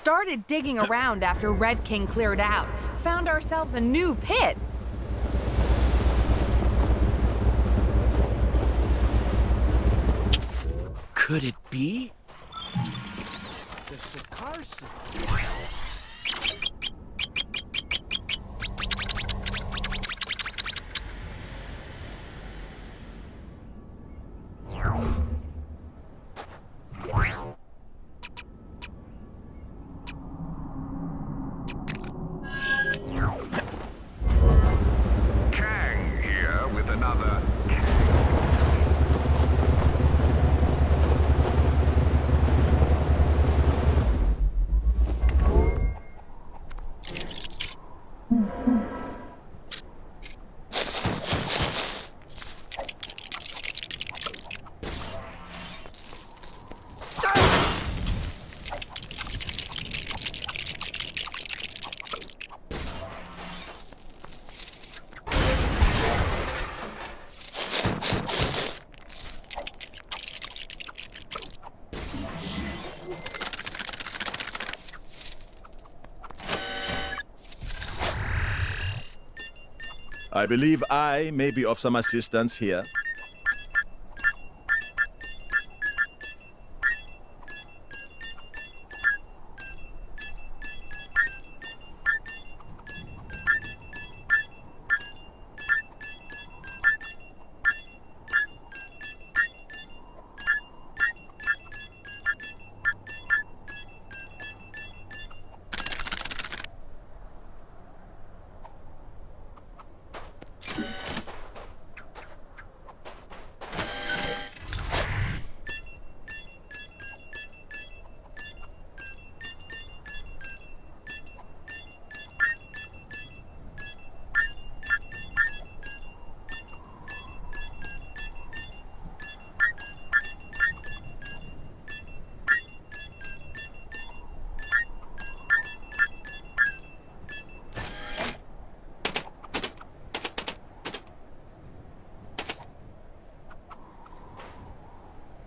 Started digging around after Red King cleared out. Found ourselves a new pit. Could it be? The Sakaar city. Kang here with another I believe I may be of some assistance here.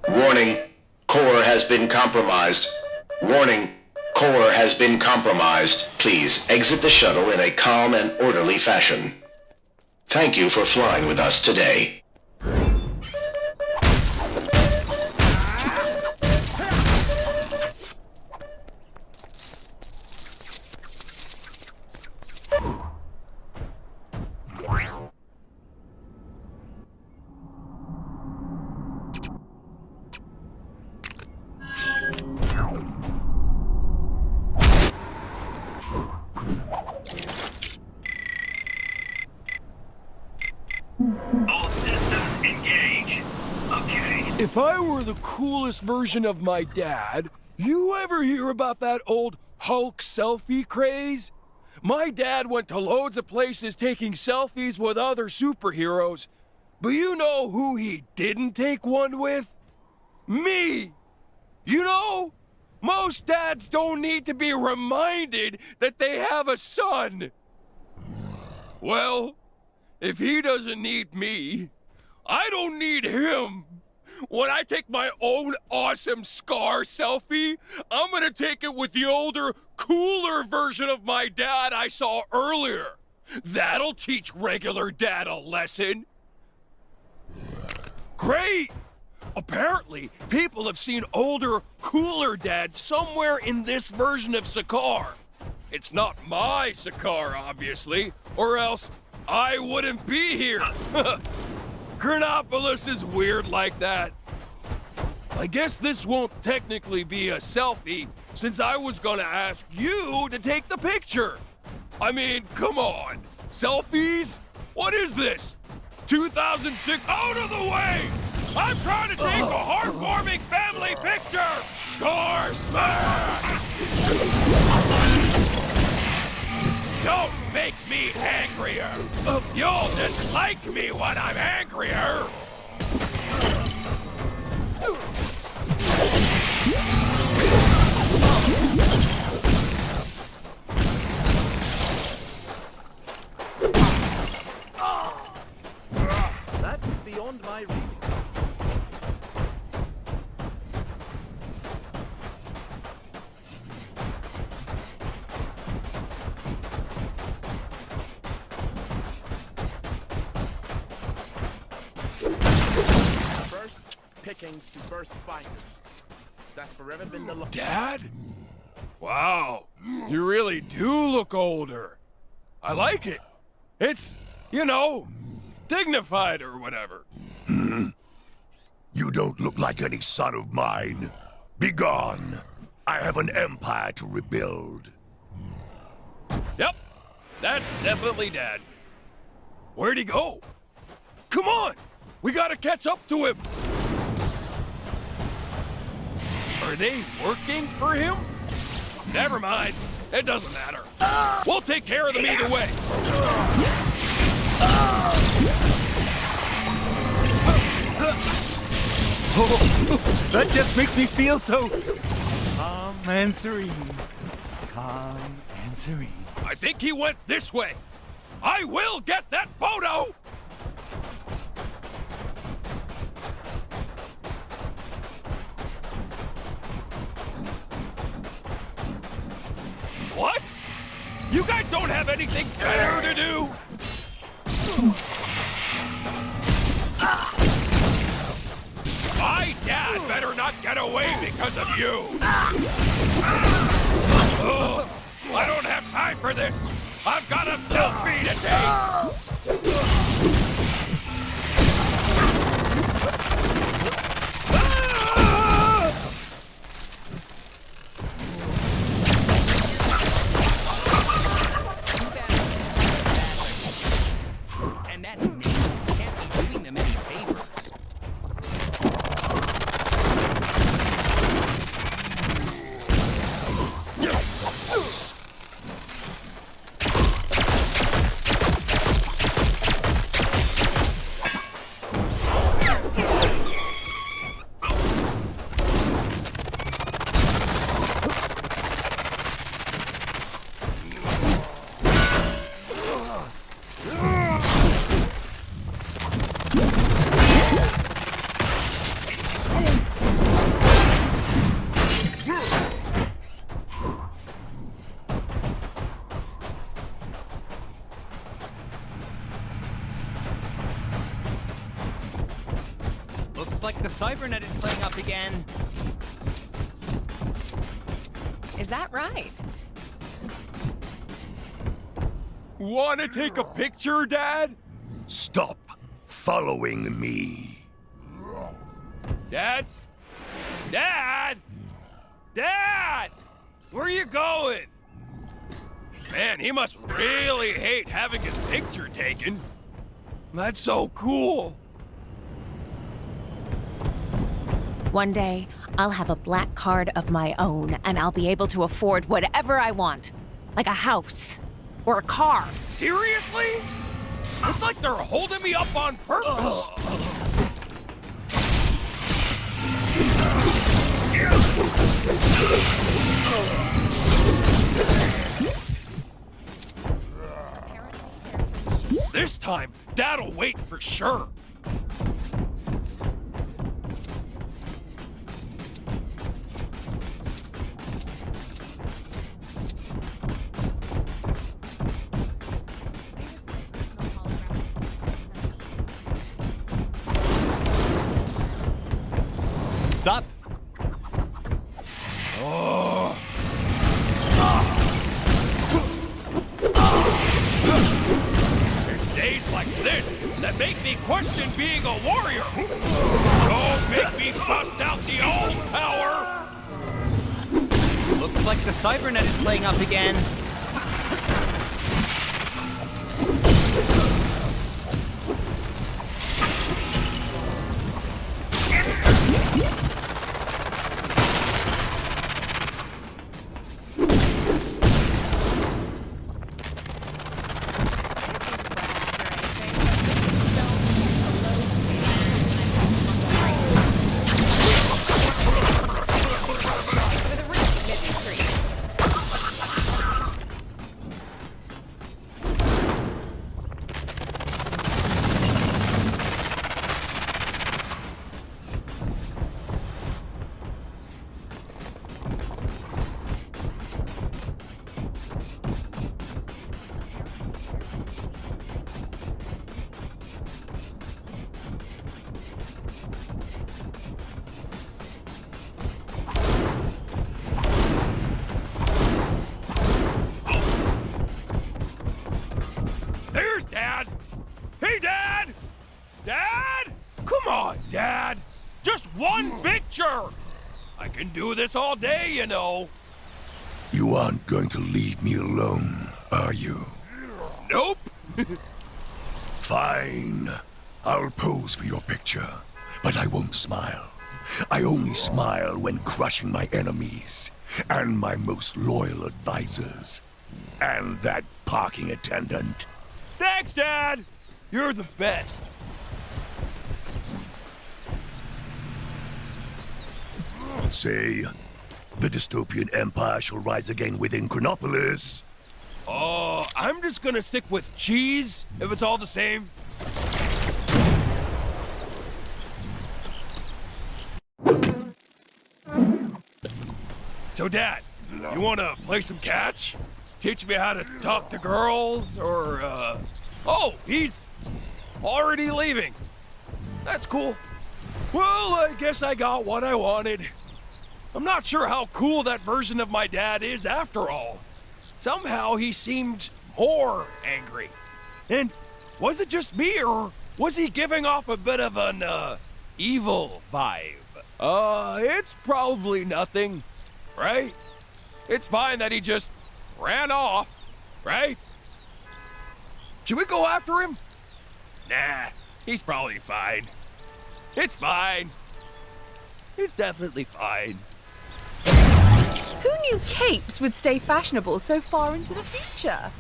Warning, core has been compromised. Warning, core has been compromised. Please exit the shuttle in a calm and orderly fashion. Thank you for flying with us today. All systems engage. Okay. If I were the coolest version of my dad, you ever hear about that old Hulk selfie craze? My dad went to loads of places taking selfies with other superheroes. But you know who he didn't take one with? Me! You know, most dads don't need to be reminded that they have a son. Well, if he doesn't need me, I don't need him. When I take my own awesome Scar selfie, I'm gonna take it with the older, cooler version of my dad I saw earlier. That'll teach regular dad a lesson. Great! Apparently, people have seen older, cooler dad somewhere in this version of Sakaar. It's not my Sakaar, obviously, or else I wouldn't be here. Chronopolis is weird like that. I guess this won't technically be a selfie, since I was gonna ask you to take the picture. I mean, come on. Selfies? What is this? 2006? Out of the way! I'm trying to take a heartwarming family picture! Score smash! Don't make me angrier! You'll dislike me when I'm angrier! That's beyond my reading. pickings to first finders. That's forever been the law. Dad? Wow, you really do look older. I like it. It's, you know, dignified or whatever. You don't look like any son of mine. Begone. I have an empire to rebuild. Yep, that's definitely Dad. Where'd he go? Come on, we gotta catch up to him. Are they working for him? Never mind, it doesn't matter. We'll take care of them either way. Oh, that just makes me feel so calm and serene. Calm and serene. I think he went this way. I will get that photo! What? You guys don't have anything better to do? My dad better not get away because of you! Oh, I don't have time for this! I've got a selfie to take! And that name can't be doing them any favors. Looks like the cybernet is playing up again. Is that right? Wanna take a picture, Dad? Stop following me. Dad? Dad? Dad! Where are you going? Man, he must really hate having his picture taken. That's so cool. One day, I'll have a black card of my own, and I'll be able to afford whatever I want. Like a house. Or a car. Seriously? It's like they're holding me up on purpose. This time, Dad'll wait for sure. Sup? Oh. There's days like this that make me question being a warrior. Don't make me bust out the old power. Looks like the cybernet is playing up again. one picture! I can do this all day, you know. You aren't going to leave me alone, are you? Nope. Fine. I'll pose for your picture, but I won't smile. I only smile when crushing my enemies, and my most loyal advisors, and that parking attendant. Thanks, Dad! You're the best. Say, the dystopian empire shall rise again within Chronopolis. I'm just gonna stick with cheese, if it's all the same. So, Dad, you wanna play some catch? Teach me how to talk to girls, or, Oh, he's already leaving. That's cool. Well, I guess I got what I wanted. I'm not sure how cool that version of my dad is after all. Somehow he seemed more angry. And was it just me, or was he giving off a bit of an, evil vibe? It's probably nothing, right? It's fine that he just ran off, right? Should we go after him? Nah, he's probably fine. It's fine. It's definitely fine. Who knew capes would stay fashionable so far into the future?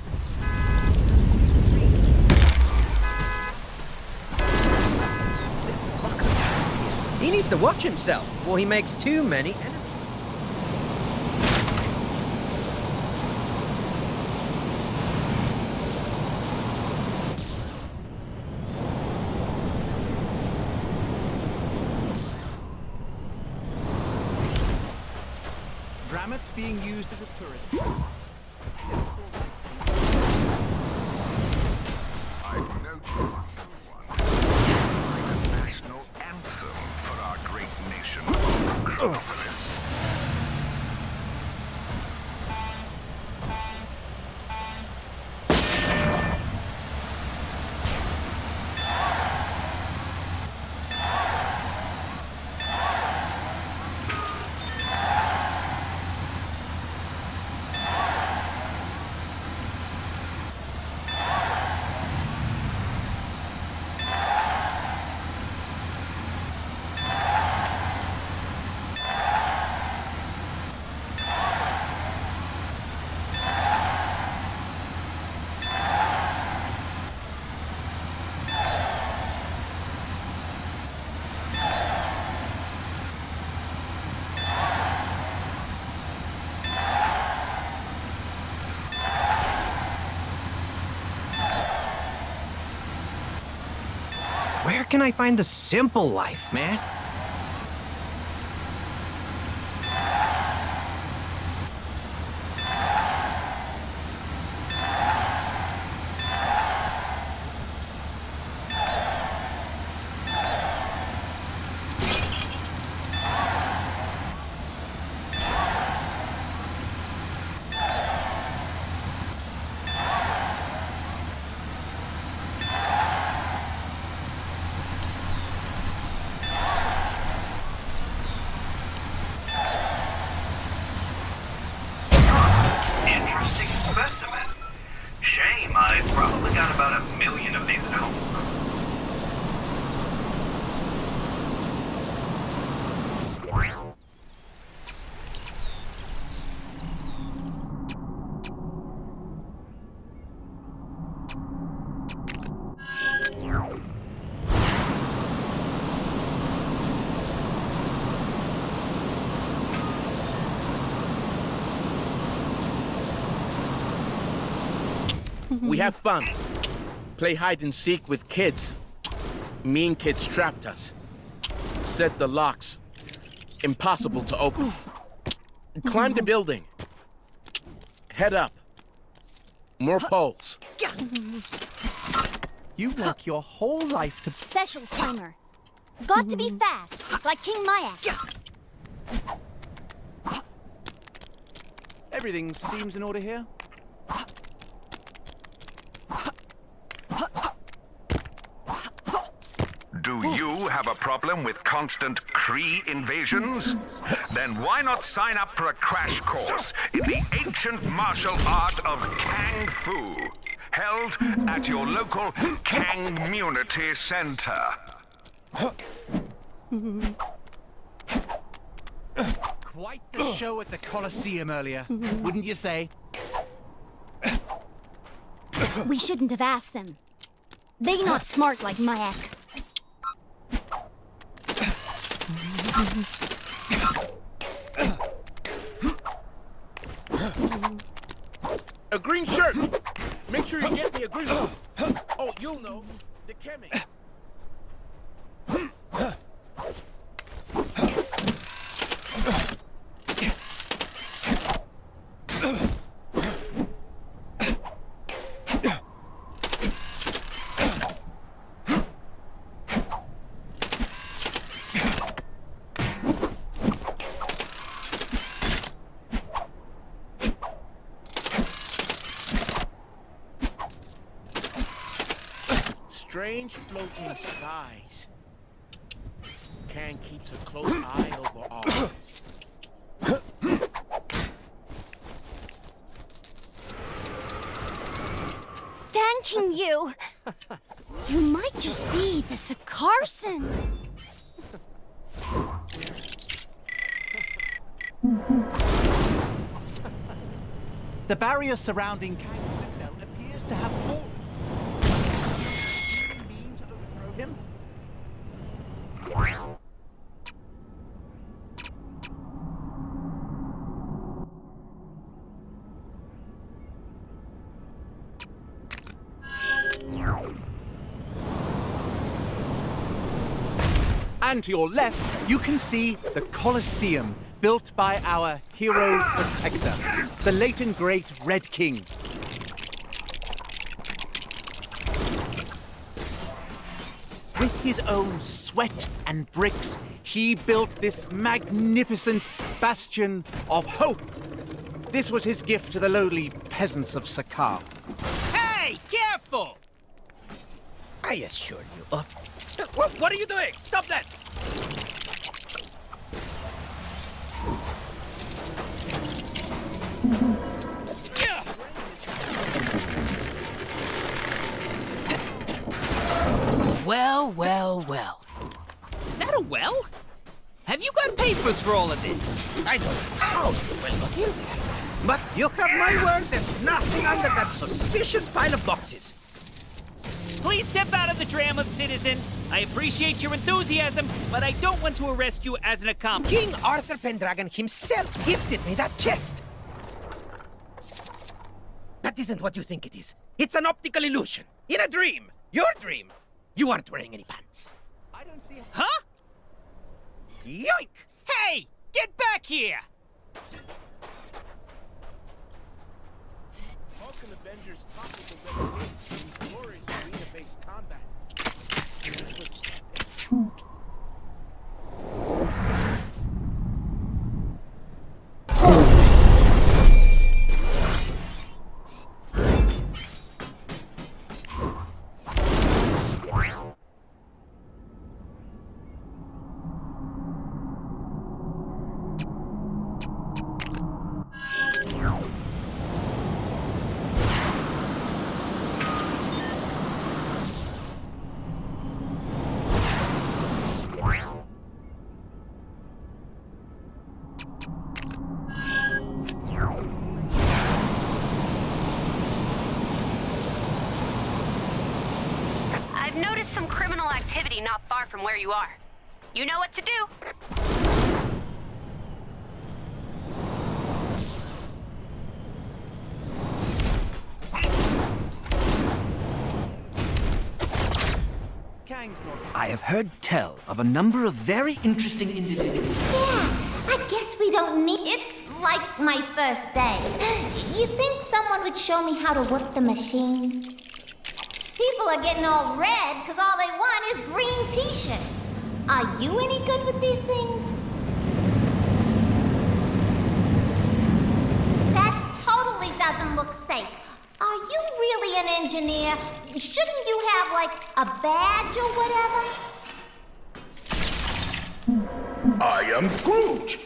He needs to watch himself before he makes too many enemies. Being used as a tourist. I've noticed a national anthem for our great nation of Chronopolis. Where can I find the simple life, man? I've probably got about 1 million of these at home. We have fun. Play hide and seek with kids. Mean kids trapped us. Set the locks. Impossible to open. Climb the building. Head up. More poles. You work your whole life to... Special climber. Got to be fast, like King Maya. Everything seems in order here. Do you have have a problem with constant Kree invasions? Then why not sign up for a crash course in the ancient martial art of Kang Fu, held at your local Kang-munity center? Quite the show at the Colosseum earlier, wouldn't you say? We shouldn't have asked them. They not smart like Mayak. A green shirt! Make sure you get me a green one. Oh, you'll know. The chemic. Strange floating skies. Kang keeps a close eye over all. Thanking you. You might just be the Sakaar. The barrier surrounding Kang's citadel appears to have fallen. Mean to overthrow him? And to your left, you can see the Colosseum, built by our hero protector, the late and great Red King. With his own sweat and bricks, he built this magnificent bastion of hope. This was his gift to the lowly peasants of Sakaar. Hey, careful! I assure you. What are you doing? Stop that! Well, well, well. Is that a well? Have you got papers for all of this? I don't know how you will got in there. But you have my word, there's nothing under that suspicious pile of boxes. Please step out of the tram of citizen. I appreciate your enthusiasm, but I don't want to arrest you as an accomplice. King Arthur Pendragon himself gifted me that chest. That isn't what you think it is. It's an optical illusion. In a dream. Your dream. You aren't wearing any pants. I don't see how... Huh? Yoink! Hey! Get back here! Vulcan Avengers toppled the Red King in glorious arena-based combat. I've noticed some criminal activity not far from where you are. You know what to do. I have heard tell of a number of very interesting individuals. Yeah, I guess we don't need... It's like my first day. You think someone would show me how to work the machine? People are getting all red because all they want is green t-shirts. Are you any good with these things? That totally doesn't look safe. Are you really an engineer? Shouldn't you have, like, a badge or whatever? I am Groot.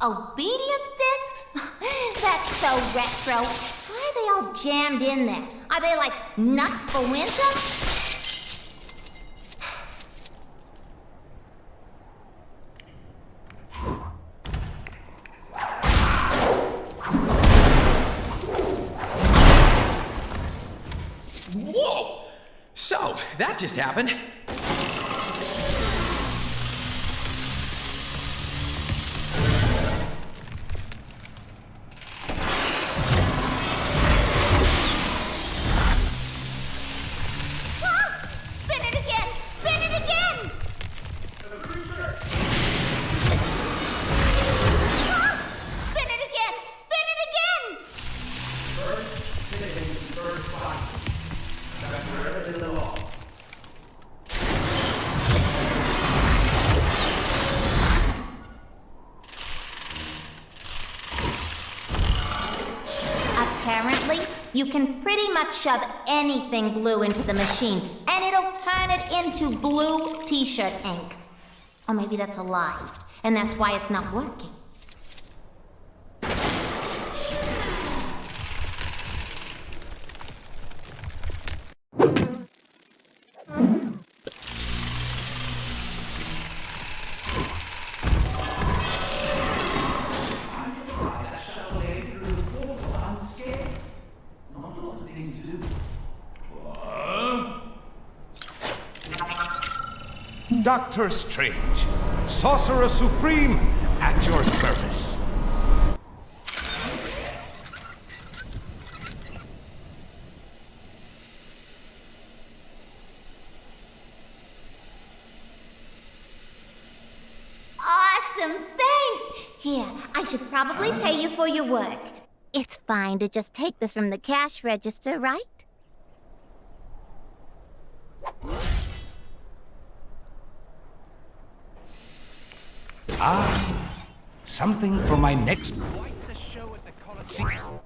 Obedience discs? That's so retro. Why are they all jammed in there? Are they like nuts for winter? Whoa! So, that just happened. Apparently, you can pretty much shove anything blue into the machine, and it'll turn it into blue t-shirt ink. Or maybe that's a lie, and that's why it's not working. Doctor Strange, Sorcerer Supreme, at your service. Awesome, thanks! Here, I should probably pay you for your work. It's fine to just take this from the cash register, right? Ah, something for my next... Quite the show at the Colosseum.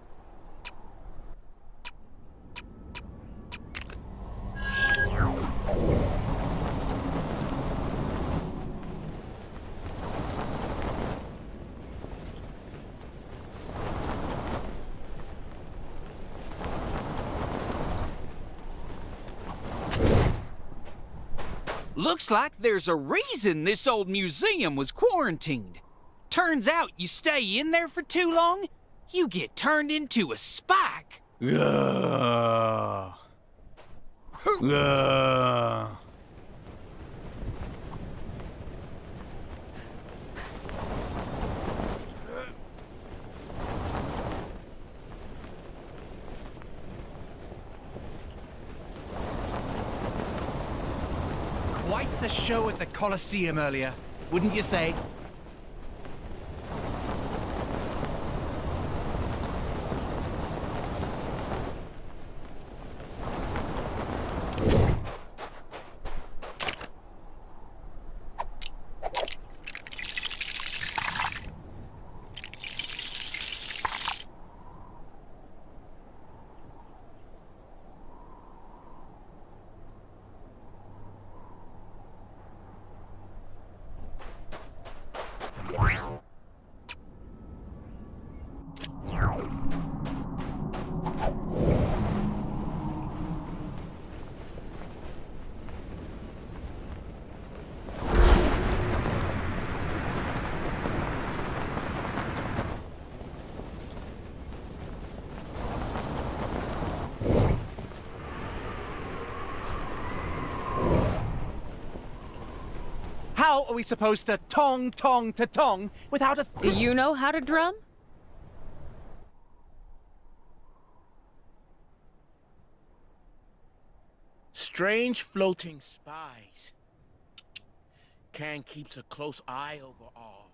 Looks like there's a reason this old museum was quarantined. Turns out you stay in there for too long, you get turned into a spike. Quite the show at the Colosseum earlier, wouldn't you say? How are we supposed to tong to tong without a... Do you know how to drum? Strange floating spies. Kang keeps a close eye over all.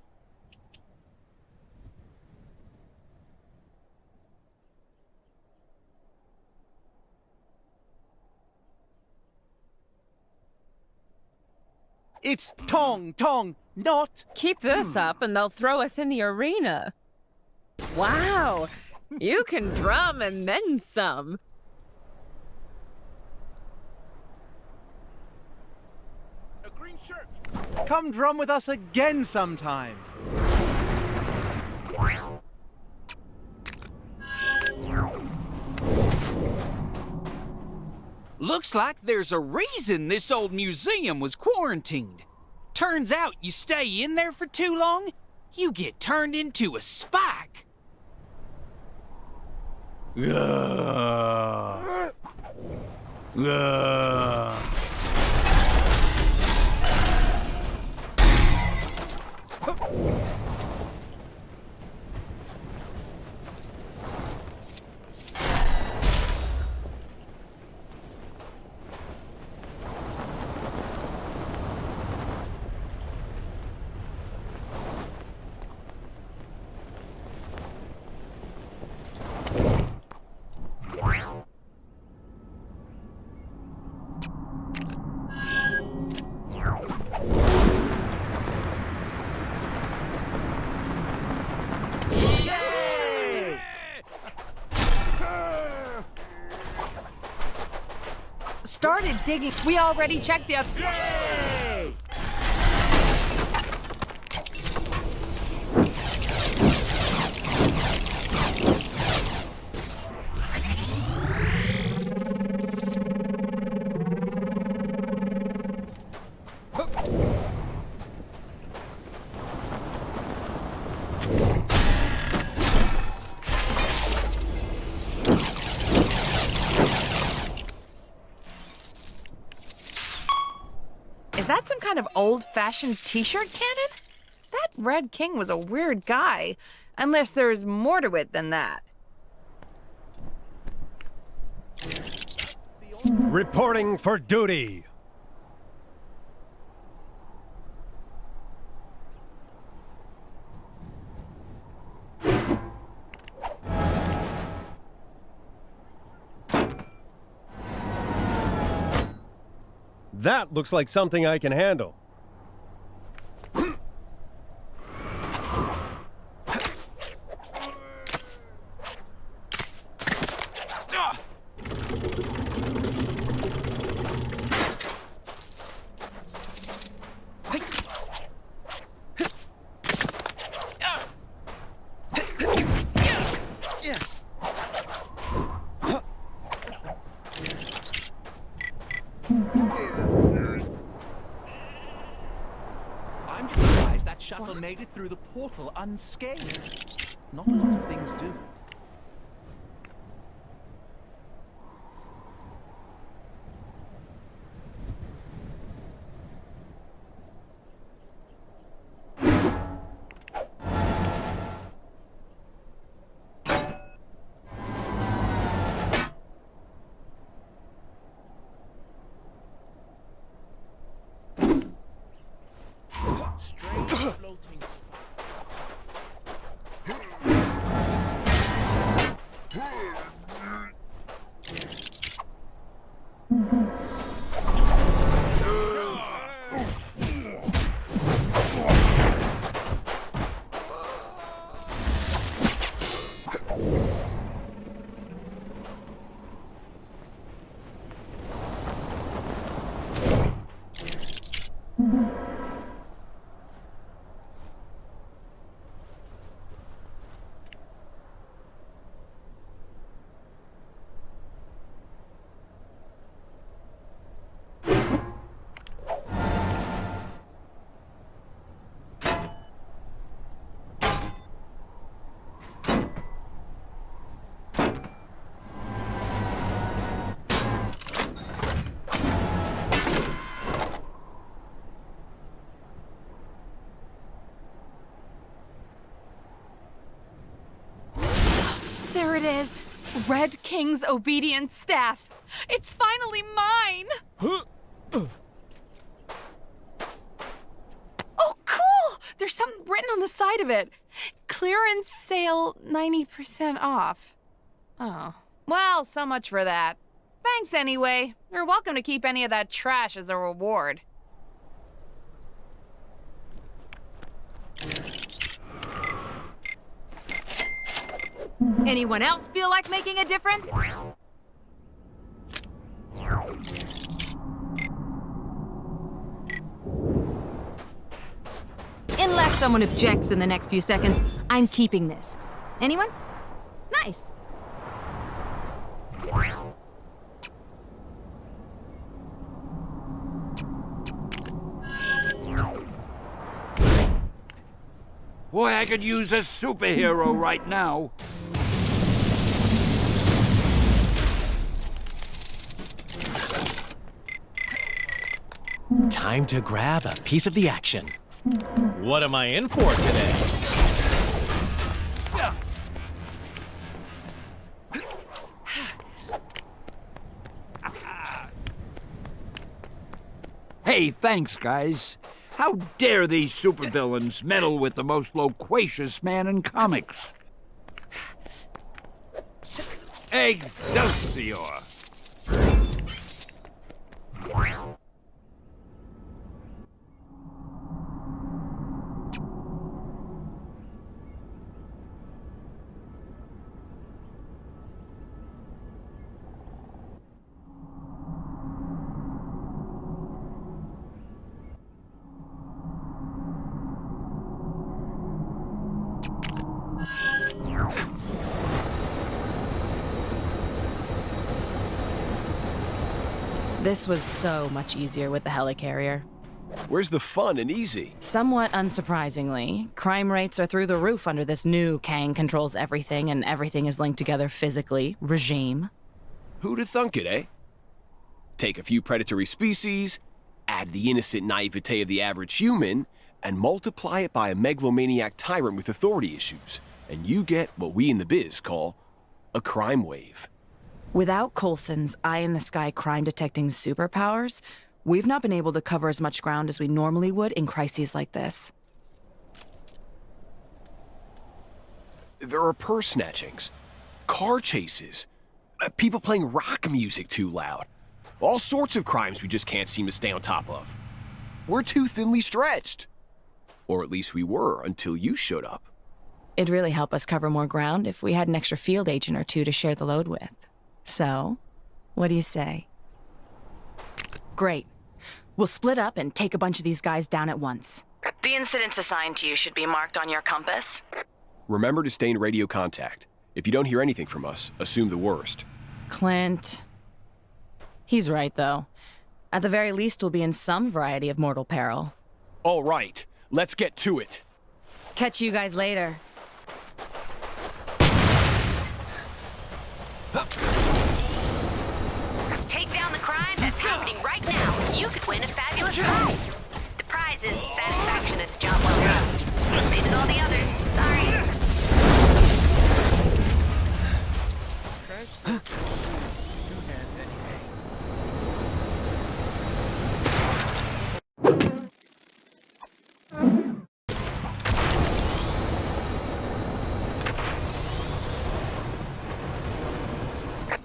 It's Tong, not... Keep this up and they'll throw us in the arena. Wow, you can drum and then some. A green shirt. Come drum with us again sometime. Looks like there's a reason this old museum was quarantined. Turns out you stay in there for too long, you get turned into a spike. Started digging. We already checked the... Yay! Is that some kind of old-fashioned t-shirt cannon? That Red King was a weird guy, unless there's more to it than that. Reporting for duty. That looks like something I can handle. I'm surprised that shuttle made it through the portal unscathed. Not a lot of things do. Strange floating spies. There it is. Red King's obedient staff. It's finally mine! Oh, cool! There's something written on the side of it. Clearance sale 90% off. Oh. Well, so much for that. Thanks anyway. You're welcome to keep any of that trash as a reward. Anyone else feel like making a difference? Unless someone objects in the next few seconds, I'm keeping this. Anyone? Nice. Boy, I could use a superhero right now. Time to grab a piece of the action. What am I in for today? Hey, thanks, guys. How dare these supervillains meddle with the most loquacious man in comics? Excelsior! This was so much easier with the helicarrier. Where's the fun and easy? Somewhat unsurprisingly, crime rates are through the roof under this new Kang controls everything and everything is linked together physically regime. Who'da thunk it, eh? Take a few predatory species, add the innocent naivete of the average human, and multiply it by a megalomaniac tyrant with authority issues, and you get what we in the biz call a crime wave. Without Coulson's eye-in-the-sky crime-detecting superpowers, we've not been able to cover as much ground as we normally would in crises like this. There are purse snatchings, car chases, people playing rock music too loud. All sorts of crimes we just can't seem to stay on top of. We're too thinly stretched. Or at least we were until you showed up. It'd really help us cover more ground if we had an extra field agent or two to share the load with. So, what do you say? Great. We'll split up and take a bunch of these guys down at once. The incidents assigned to you should be marked on your compass. Remember to stay in radio contact. If you don't hear anything from us, assume the worst. Clint. He's right, though. At the very least, we'll be in some variety of mortal peril. All right, let's get to it. Catch you guys later. Take down the crime that's happening right now. You could win a fabulous prize. The prize is satisfaction at the job well done. Same as all the others. Sorry.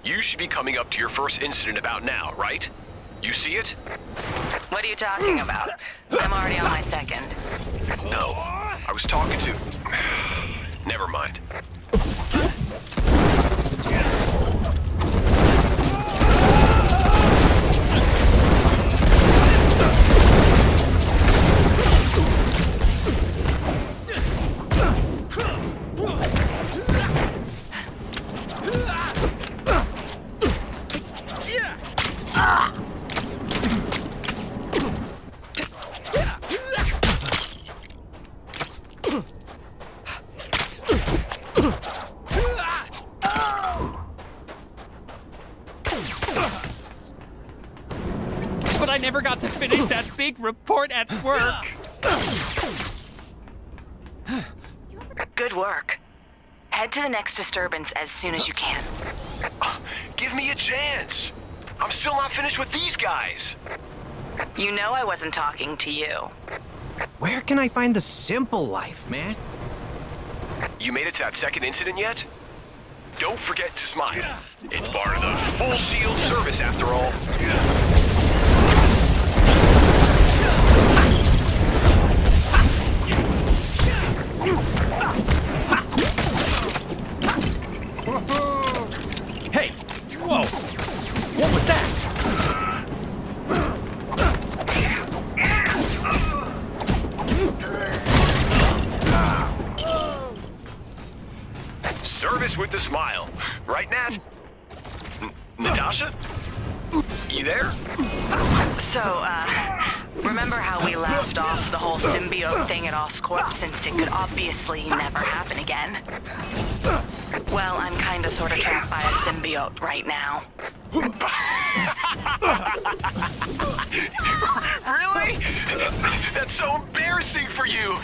You should be coming up to your first incident about now, right? You see it? What are you talking about? I'm already on my second. No, I was talking to... Never mind. But I never got to finish that big report at work. Good work. Head to the next disturbance as soon as you can. Give me a chance. I'm still not finished with these guys. You know I wasn't talking to you. Where can I find the simple life, man? You made it to that second incident yet? Don't forget to smile. It's part of the full shield service after all. Hey! Whoa! What was that? Service with the smile. Right, Nat? Natasha? You there? So, remember how we laughed off the whole symbiote thing at Oscorp since it could obviously never happen again? Well, I'm kinda sorta trapped by a symbiote right now. Really? That's so embarrassing for you.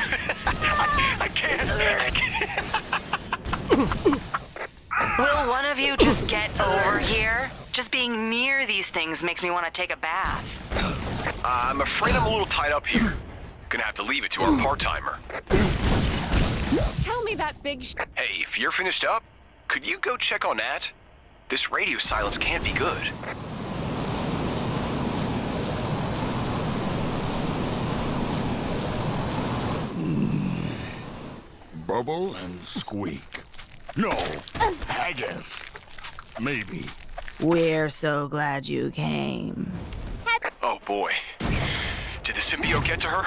I can't. Will one of you just get over here? Just being near these things makes me want to take a bath. I'm afraid I'm a little tied up here. Gonna have to leave it to our part-timer. Tell me that big Hey, if you're finished up, could you go check on Nat? This radio silence can't be good. Bubble and squeak. No, haggis. Maybe. We're so glad you came. Oh boy. Did the symbiote get to her?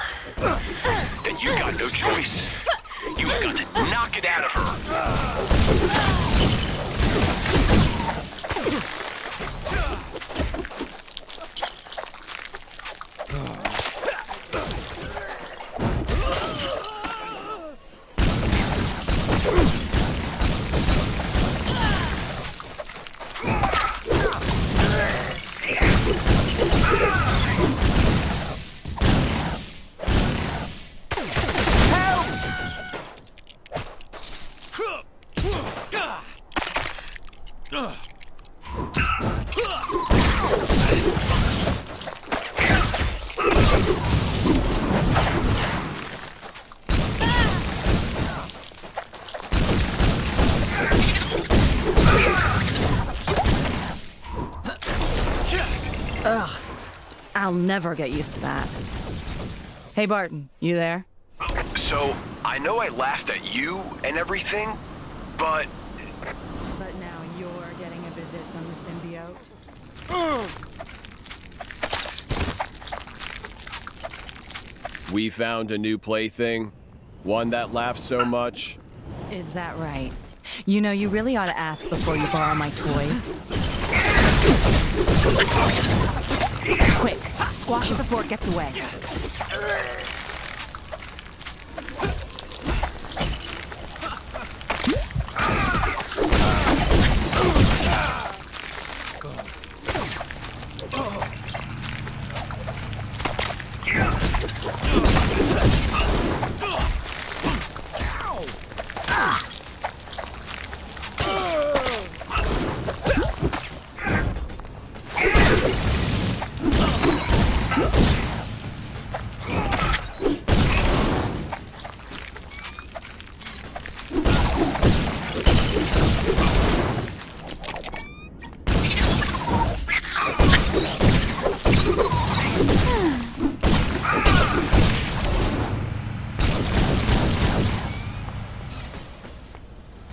Then you got no choice. You have got to knock it out of her. Ugh. I'll never get used to that. Hey, Barton, you there? So, I know I laughed at you and everything, but... But now you're getting a visit from the symbiote? We found a new plaything. One that laughs so much. Is that right? You know, you really ought to ask before you borrow my toys. Quick, squash it before it gets away.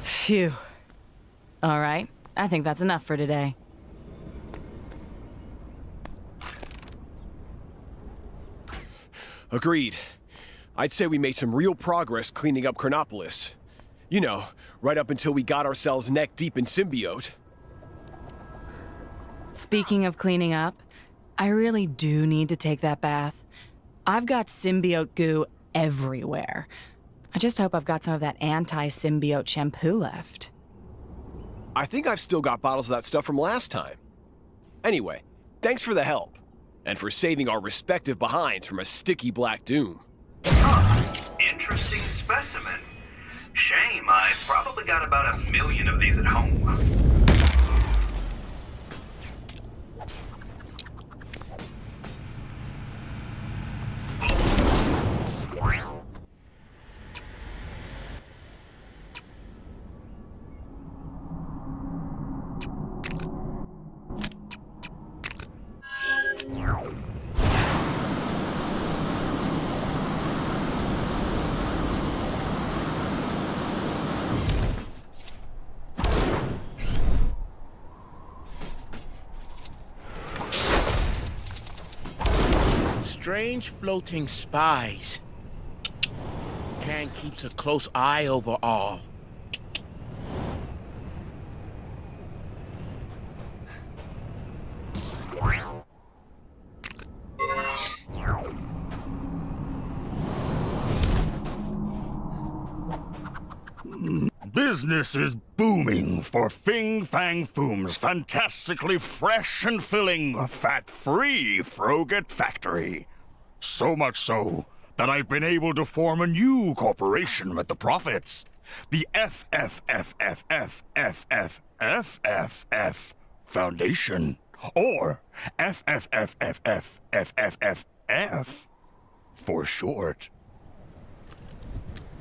Phew. All right, I think that's enough for today. Agreed. I'd say we made some real progress cleaning up Chronopolis. You know, right up until we got ourselves neck deep in Symbiote. Speaking of cleaning up, I really do need to take that bath. I've got symbiote goo everywhere. I just hope I've got some of that anti-symbiote shampoo left. I think I've still got bottles of that stuff from last time. Anyway, thanks for the help. And for saving our respective behinds from a sticky black doom. Interesting specimen. Shame, I've probably got about 1 million of these at home. Strange floating spies. Kang keeps a close eye over all. Business is booming for Fing Fang Foom's fantastically fresh and filling, fat-free Froget factory. So much so that I've been able to form a new corporation with the profits. The FFFFFFFF Foundation. Or FFFFFFFF for short.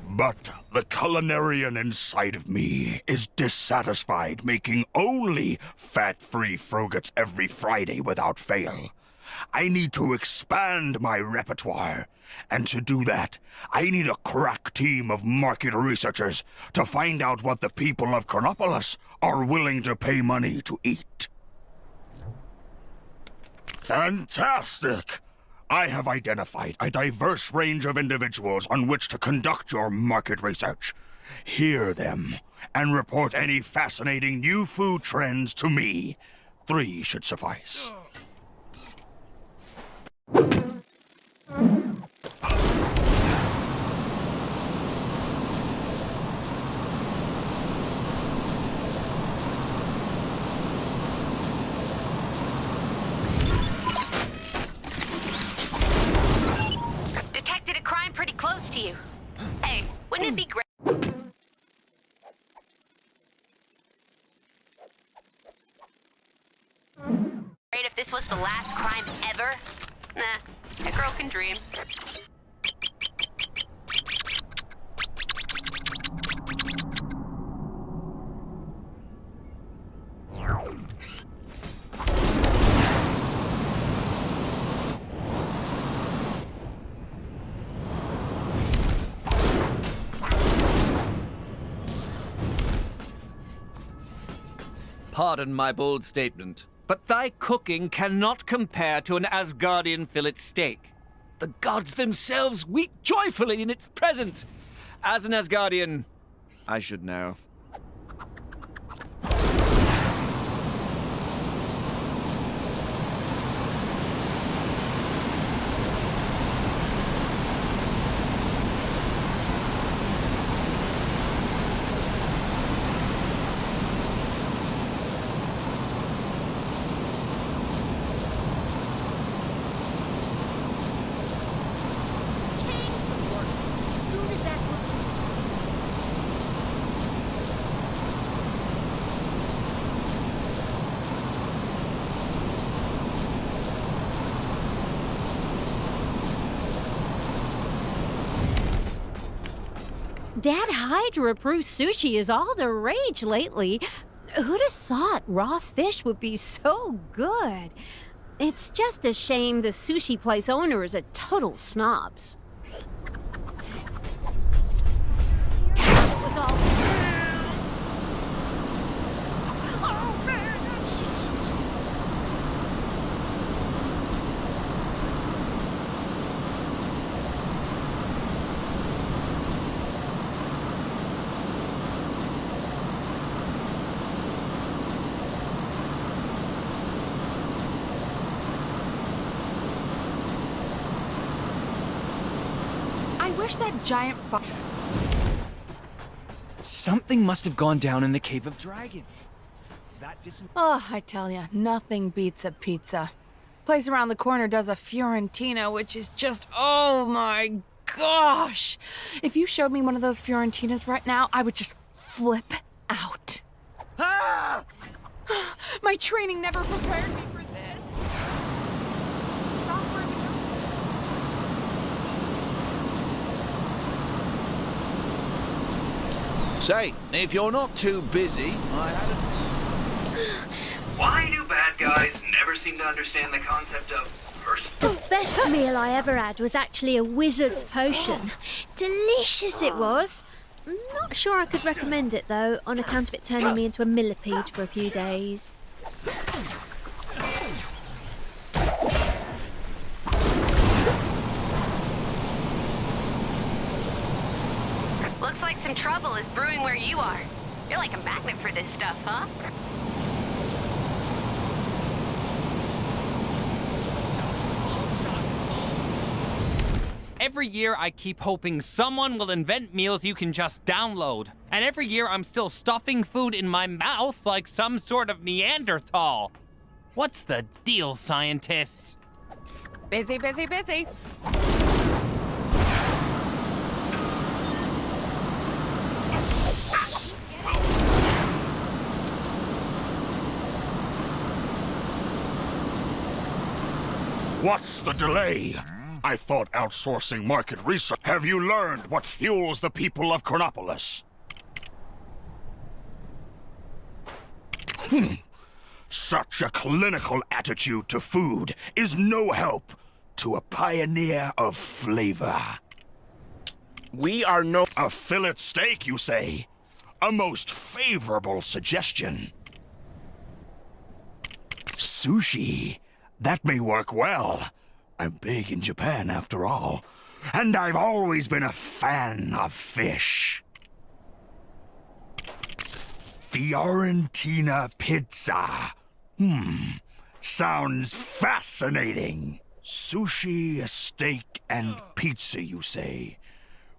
But the culinarian inside of me is dissatisfied making only fat-free Frogets every Friday without fail. I need to expand my repertoire, and to do that, I need a crack team of market researchers to find out what the people of Chronopolis are willing to pay money to eat. Fantastic! I have identified a diverse range of individuals on which to conduct your market research. Hear them, and report any fascinating new food trends to me. 3 should suffice. Detected a crime pretty close to you. Hey, wouldn't it be great? Great if this was the last crime ever? Nah, a girl can dream. Pardon my bold statement, but thy cooking cannot compare to an Asgardian fillet steak. The gods themselves weep joyfully in its presence. As an Asgardian, I should know. That Hydra-approved sushi is all the rage lately. Who'd have thought raw fish would be so good? It's just a shame the sushi place owner is a total snobs. It was all... I wish that giant Something must have gone down in the Cave of Dragons. Oh, I tell ya, nothing beats a pizza. Place around the corner does a Fiorentina, which is just, oh my gosh! If you showed me one of those Fiorentinas right now, I would just flip out. Ah! My training never prepared me for this. It's awkward. Say, if you're not too busy, I had a... Why do bad guys never seem to understand the concept of mercy? The best meal I ever had was actually a wizard's potion. Delicious it was. I'm not sure I could recommend it, though, on account of it turning me into a millipede for a few days. Looks like some trouble is brewing where you are. You're like a magnet for this stuff, huh? Every year I keep hoping someone will invent meals you can just download. And every year I'm still stuffing food in my mouth like some sort of Neanderthal. What's the deal, scientists? Busy, busy, busy. What's the delay? I thought outsourcing market research. Have you learned what fuels the people of Chronopolis? Such a clinical attitude to food is no help to a pioneer of flavor. We are no... A fillet steak, you say? A most favorable suggestion. Sushi. That may work well. I'm big in Japan, after all. And I've always been a fan of fish. Fiorentina pizza. Sounds fascinating. Sushi, steak, and pizza, you say?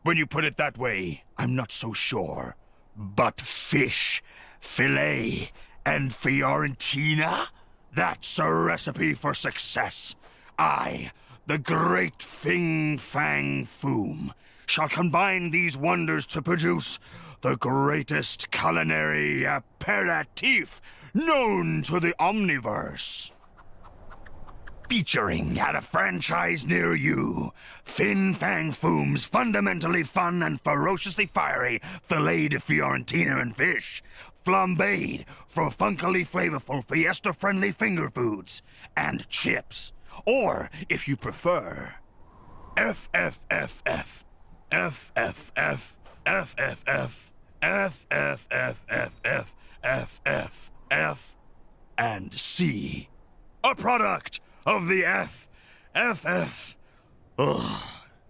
When you put it that way, I'm not so sure. But fish, filet, and Fiorentina? That's a recipe for success. I, the great Fing Fang Foom, shall combine these wonders to produce the greatest culinary aperitif known to the Omniverse. Featuring at a franchise near you, Fin Fang Foom's fundamentally fun and ferociously fiery filet de Fiorentina and fish, flambéed for funkily flavorful fiesta-friendly finger foods, and chips. Or, if you prefer, FFFF, FFF, FFF, FFFFF, FFF, and C. A product of the FFF. Ugh,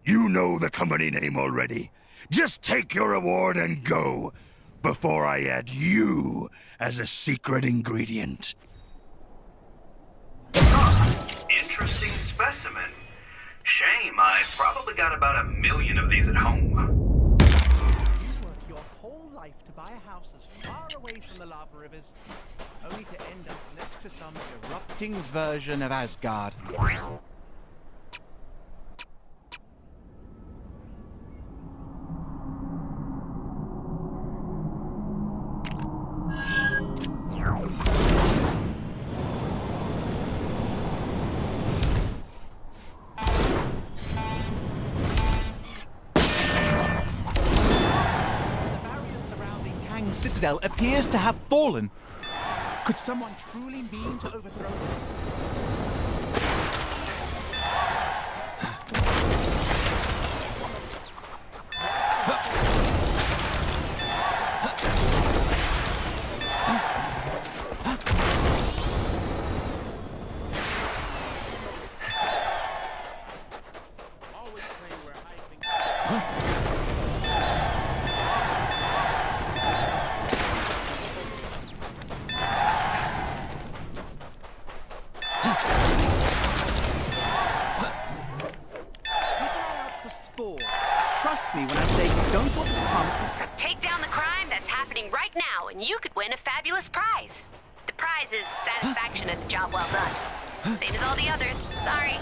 you know the company name already. Just take your reward and go, before I add you as a secret ingredient. Interesting specimen. Shame, I probably got about 1 million of these at home. You work your whole life to buy a house as far away from the lava rivers, only to end up next to some erupting version of Asgard. Citadel appears to have fallen. Could someone truly mean to overthrow it? Trust me when I say you don't want to come. Take down the crime that's happening right now, and you could win a fabulous prize. The prize is satisfaction at the job well done. Same as all the others. Sorry.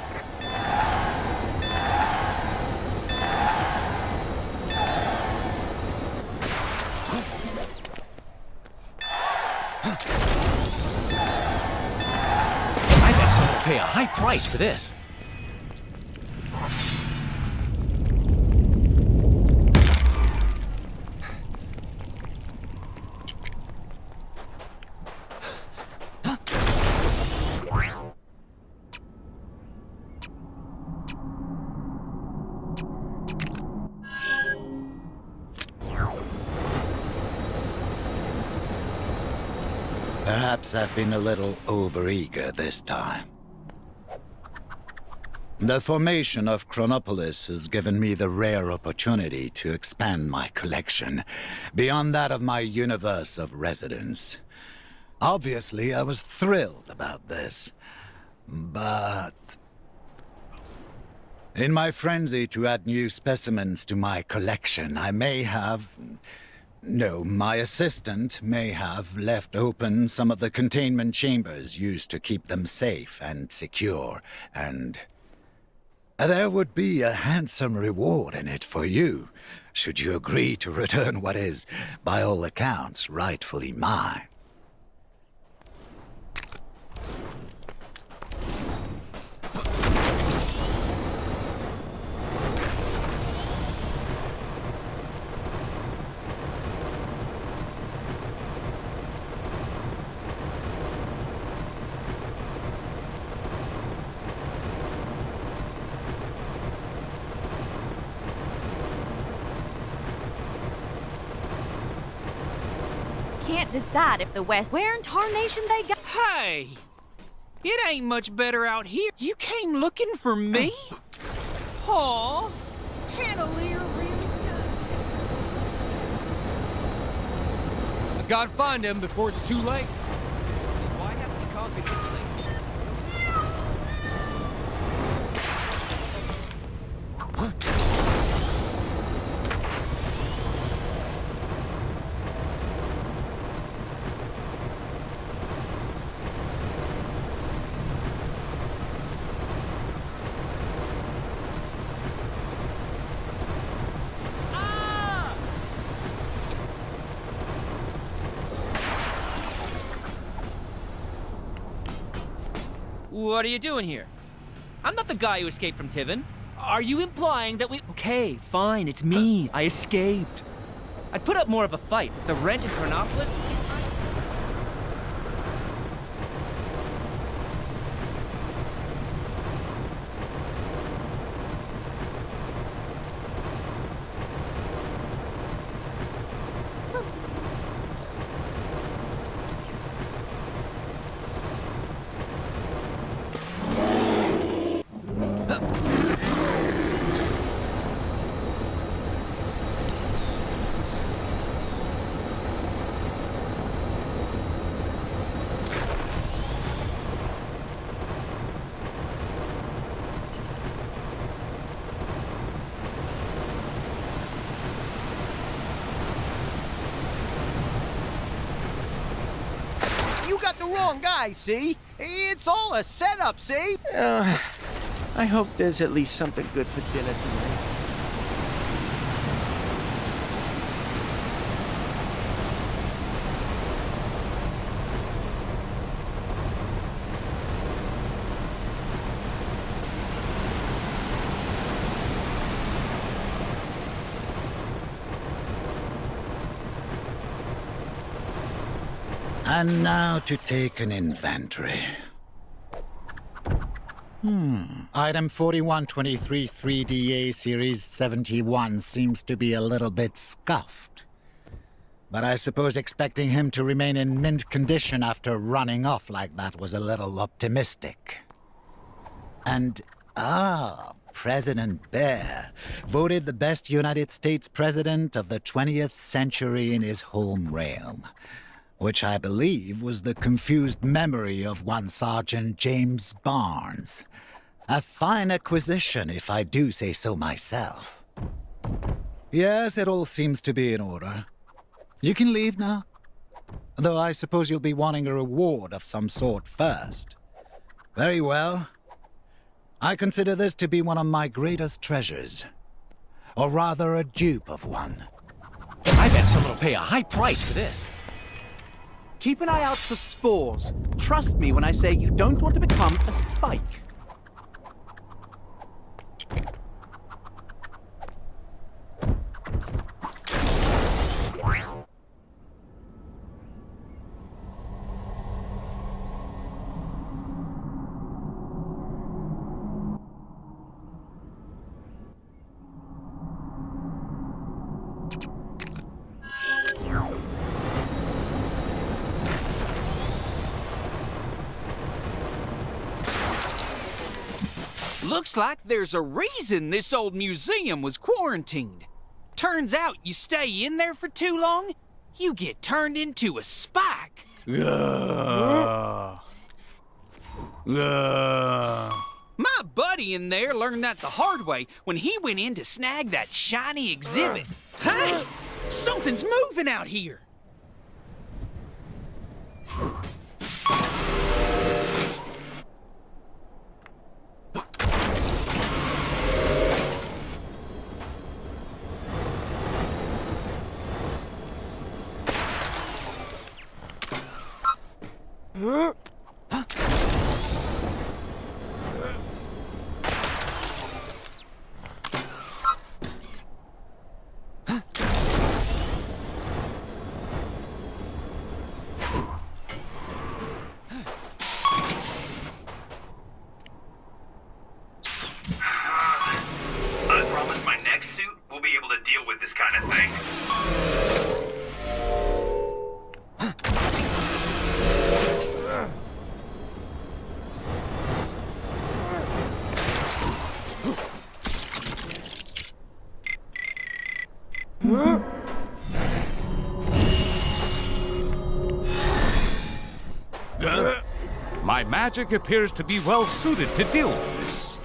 I bet someone will pay a high price for this. Perhaps I've been a little overeager this time. The formation of Chronopolis has given me the rare opportunity to expand my collection beyond that of my universe of residence. Obviously, I was thrilled about this, but in my frenzy to add new specimens to my collection, I may have... No, my assistant may have left open some of the containment chambers used to keep them safe and secure, and there would be a handsome reward in it for you, should you agree to return what is, by all accounts, rightfully mine. Can't decide if the West... Where in tarnation they got... Hey! It ain't much better out here. You came looking for me? Aw, Candelier really does. I gotta find him before it's too late. Why haven't we conquered this place? What are you doing here? I'm not the guy who escaped from Tivin. Are you implying that we... Okay, fine, it's me. I escaped. I'd put up more of a fight, but the rent in Chronopolis... The wrong guy, see? It's all a setup, see? I hope there's at least something good for dinner tonight. And now to take an inventory. Item 4123 3DA Series 71 seems to be a little bit scuffed. But I suppose expecting him to remain in mint condition after running off like that was a little optimistic. And, President Bear, voted the best United States president of the 20th century in his home realm, which I believe was the confused memory of one Sergeant James Barnes. A fine acquisition, if I do say so myself. Yes, it all seems to be in order. You can leave now. Though I suppose you'll be wanting a reward of some sort first. Very well. I consider this to be one of my greatest treasures. Or rather, a dupe of one. I bet someone will pay a high price for this. Keep an eye out for spores. Trust me when I say you don't want to become a spike. Looks like there's a reason this old museum was quarantined. Turns out you stay in there for too long, you get turned into a spike. My buddy in there learned that the hard way when he went in to snag that shiny exhibit. Hey! Something's moving out here! I promise my next suit will be able to deal with this kind of thing. My magic appears to be well suited to deal with this.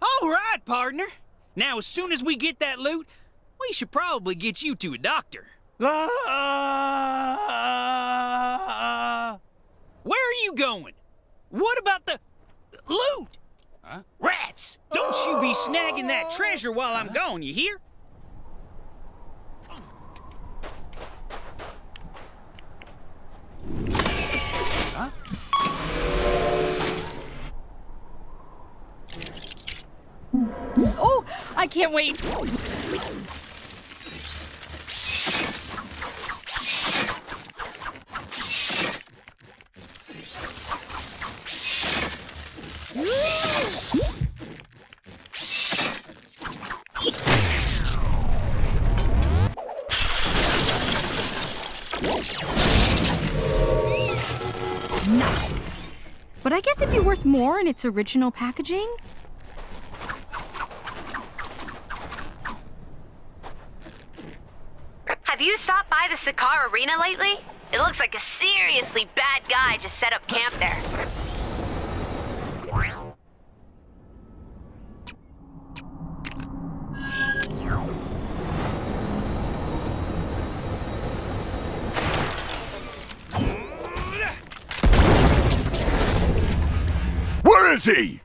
All right, partner. Now, as soon as we get that loot, we should probably get you to a doctor. Where are you going? What about the loot? Huh? Rats! Don't you be snagging that treasure while I'm gone, you hear? Huh? Oh, I can't wait. Nice. But I guess it'd be worth more in its original packaging. Have you stopped by the Sakaar arena lately? It looks like a seriously bad guy just set up camp there. Where is he?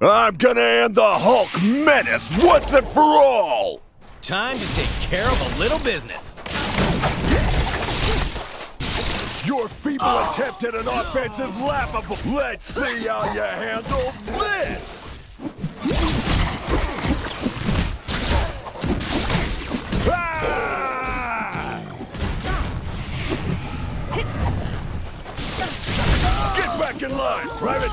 I'm gonna end the Hulk menace once and for all! Time to take care of a little business. Your feeble attempt at an offense is laughable. Let's see how you handle this! Ah! Get back in line, Private!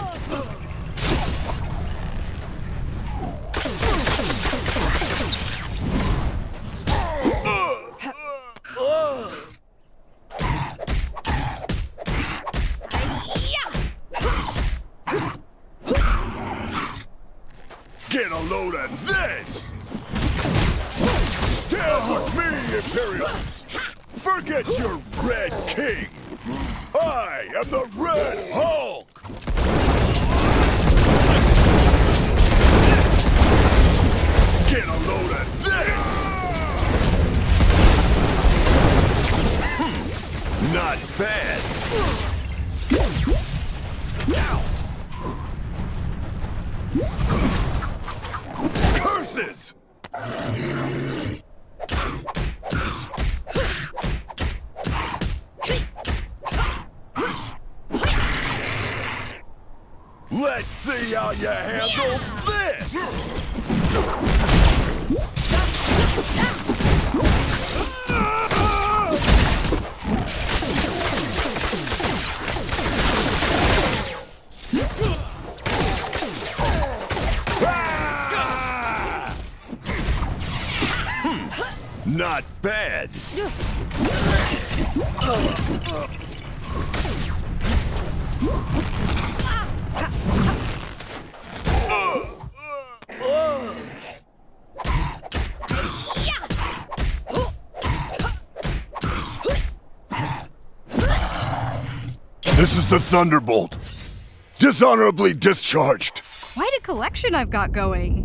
Get a load of this! Stand with me, Imperials! Forget your Red King! I am the Red Hulk! Get a load of this! Not bad! Curses! Let's see how you handle this! Not bad. This is the Thunderbolt. Dishonorably discharged. Quite a collection I've got going.